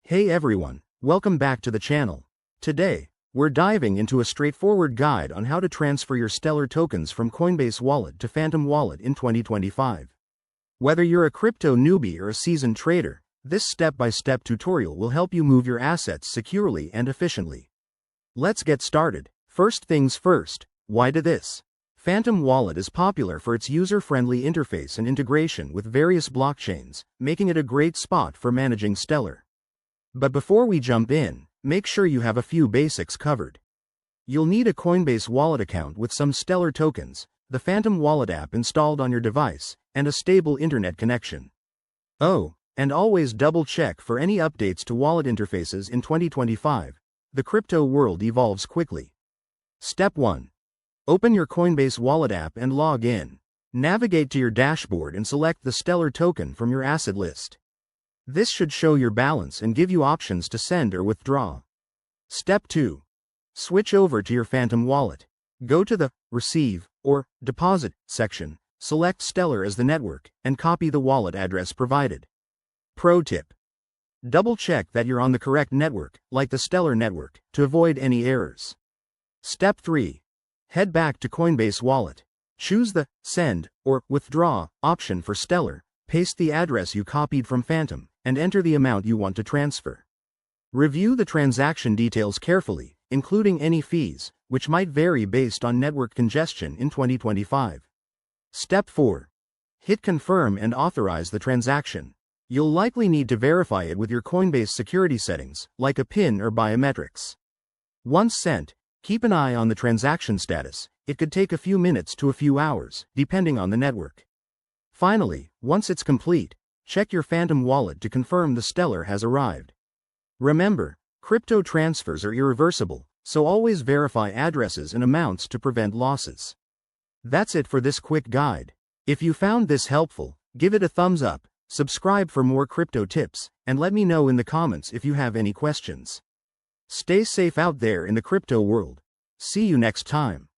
Hey everyone, welcome back to the channel. Today, we're diving into a straightforward guide on how to transfer your Stellar tokens from Coinbase Wallet to Phantom Wallet in 2025. Whether you're a crypto newbie or a seasoned trader, this step-by-step tutorial will help you move your assets securely and efficiently. Let's get started. First things first, why do this? Phantom Wallet is popular for its user-friendly interface and integration with various blockchains, making it a great spot for managing Stellar. But before we jump in, make sure you have a few basics covered. You'll need a Coinbase Wallet account with some Stellar tokens, the Phantom Wallet app installed on your device, and a stable internet connection. Oh, and always double-check for any updates to wallet interfaces in 2025. The crypto world evolves quickly. Step 1. Open your Coinbase Wallet app and log in. Navigate to your dashboard and select the Stellar token from your asset list. This should show your balance and give you options to send or withdraw. Step 2. Switch over to your Phantom Wallet. Go to the Receive or Deposit section, select Stellar as the network, and copy the wallet address provided. Pro tip: double-check that you're on the correct network, like the Stellar network, to avoid any errors. Step 3. Head back to Coinbase Wallet. Choose the Send or Withdraw option for Stellar, paste the address you copied from Phantom, and enter the amount you want to transfer. Review the transaction details carefully, including any fees, which might vary based on network congestion in 2025. Step 4. Hit Confirm and authorize the transaction. You'll likely need to verify it with your Coinbase security settings, like a PIN or biometrics. Once sent, keep an eye on the transaction status. It could take a few minutes to a few hours, depending on the network. Finally, once it's complete, check your Phantom Wallet to confirm the Stellar has arrived. Remember, crypto transfers are irreversible, so always verify addresses and amounts to prevent losses. That's it for this quick guide. If you found this helpful, give it a thumbs up, subscribe for more crypto tips, and let me know in the comments if you have any questions. Stay safe out there in the crypto world. See you next time.